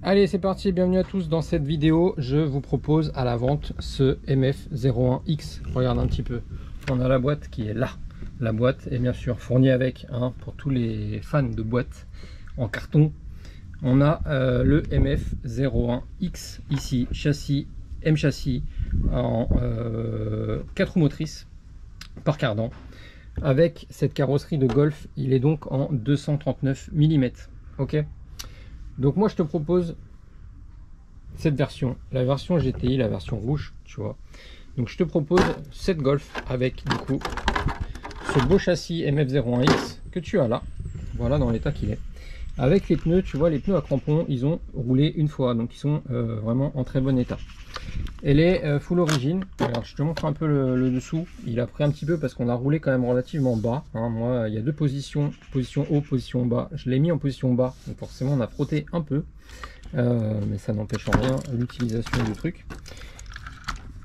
Allez, c'est parti, bienvenue à tous. Dans cette vidéo, je vous propose à la vente ce MF01X. Regarde un petit peu, on a la boîte qui est là. La boîte est bien sûr fournie avec, pour tous les fans de boîtes en carton. On a le MF01X ici, châssis, M châssis en 4 roues motrices par cardan. Avec cette carrosserie de Golf, il est donc en 239 mm. Ok. Donc moi je te propose cette version, la version GTI, la version rouge, tu vois. Donc je te propose cette Golf avec du coup ce beau châssis MF01X que tu as là, voilà dans l'état qu'il est. Avec les pneus, tu vois, les pneus à crampons, ils ont roulé une fois, donc ils sont vraiment en très bon état. Elle est full origine. Alors je te montre un peu le dessous. Il a pris un petit peu parce qu'on a roulé quand même relativement bas. Moi, il y a deux positions, position haut, position bas. Je l'ai mis en position bas, donc forcément on a frotté un peu, mais ça n'empêche en rien l'utilisation du truc.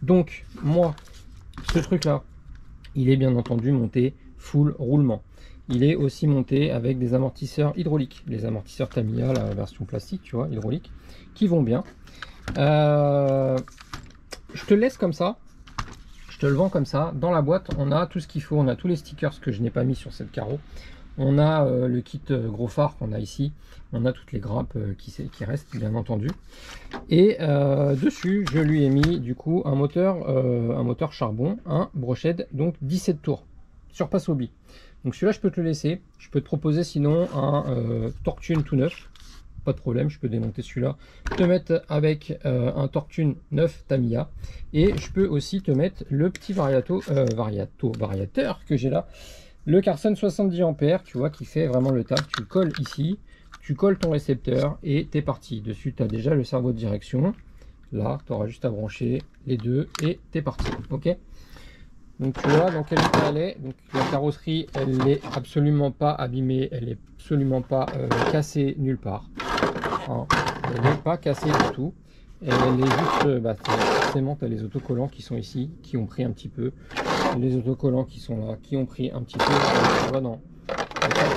Donc moi, ce truc là, il est bien entendu monté full roulement. Il est aussi monté avec des amortisseurs hydrauliques, les amortisseurs Tamiya, la version plastique, tu vois, hydraulique, qui vont bien. Je te laisse comme ça, je te le vends comme ça. Dans la boîte, on a tout ce qu'il faut, on a tous les stickers que je n'ai pas mis sur cette carreau. On a le kit gros phare qu'on a ici, on a toutes les grappes qui restent bien entendu. Et dessus, je lui ai mis du coup un moteur charbon, un Brochead, donc 17 tours, sur passe au bi. Donc celui-là, je peux te le laisser. Je peux te proposer sinon un Torque-Tune tout neuf. Pas de problème, je peux démonter celui-là. Te mettre avec un Torque-Tune neuf Tamiya. Et je peux aussi te mettre le petit variateur que j'ai là. Le Carson 70 ampères, tu vois, qui fait vraiment le taf. Tu le colles ici, tu colles ton récepteur et t'es parti. Dessus, tu as déjà le cerveau de direction. Là, tu auras juste à brancher les deux et t'es parti. Ok. Donc tu vois dans quel état elle est. Donc la carrosserie, elle n'est absolument pas abîmée, elle n'est absolument pas cassée nulle part. Elle n'est pas cassée du tout. Elle est juste, forcément tu as les autocollants qui sont ici, qui ont pris un petit peu. Les autocollants qui sont là, qui ont pris un petit peu. Tu vois, non.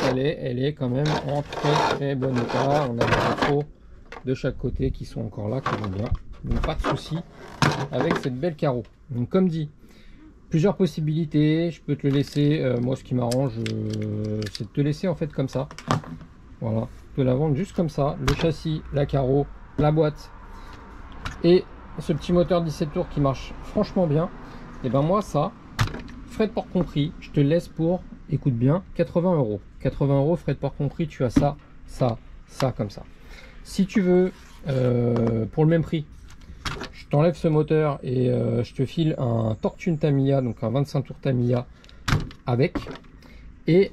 Elle est quand même en très bon état. On a les rétros de chaque côté qui sont encore là, qui vont bien. Donc pas de souci avec cette belle carreau. Donc comme dit, plusieurs possibilités, je peux te le laisser, moi ce qui m'arrange c'est de te laisser en fait comme ça, voilà, te la vendre juste comme ça, le châssis, la carreau, la boîte et ce petit moteur 17 tours qui marche franchement bien. Et ben moi ça, frais de port compris, je te le laisse pour, écoute bien, 80 €. 80 €, frais de port compris, tu as ça, ça comme ça. Si tu veux, pour le même prix, je t'enlève ce moteur et je te file un Torque-Tune Tamiya, donc un 25 tours Tamiya avec. Et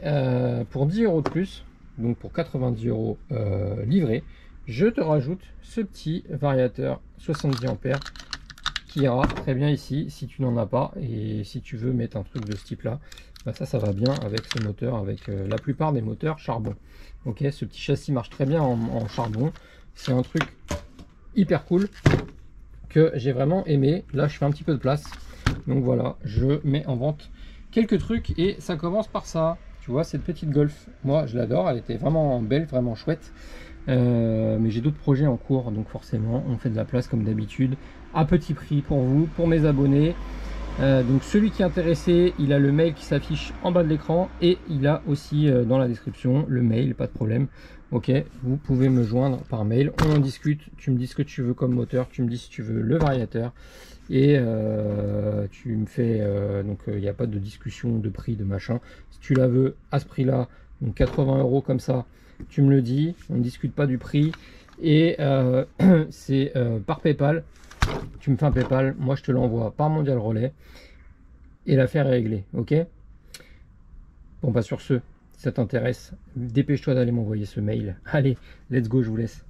pour 10 € de plus, donc pour 90 € livré, je te rajoute ce petit variateur 70 ampères qui ira très bien ici si tu n'en as pas. Et si tu veux mettre un truc de ce type là, ça va bien avec ce moteur, avec la plupart des moteurs charbon. Ok, ce petit châssis marche très bien en charbon. C'est un truc hyper cool que j'ai vraiment aimé. Là je fais un petit peu de place, donc voilà, je mets en vente quelques trucs et ça commence par ça. Tu vois cette petite Golf, moi je l'adore, elle était vraiment belle, vraiment chouette, mais j'ai d'autres projets en cours, donc forcément on fait de la place comme d'habitude à petit prix pour vous, pour mes abonnés. Donc celui qui est intéressé, il a le mail qui s'affiche en bas de l'écran et il a aussi dans la description le mail, pas de problème. Ok, vous pouvez me joindre par mail, on en discute, tu me dis ce que tu veux comme moteur, tu me dis si tu veux le variateur et tu me fais, donc il n'y a pas de discussion de prix, de machin. Si tu la veux à ce prix là, donc 80 € comme ça, tu me le dis, on ne discute pas du prix et c'est par PayPal. Tu me fais un PayPal, moi je te l'envoie par Mondial Relais et l'affaire est réglée. Ok, bon sur ce, si ça t'intéresse, dépêche-toi d'aller m'envoyer ce mail. Allez, let's go, je vous laisse.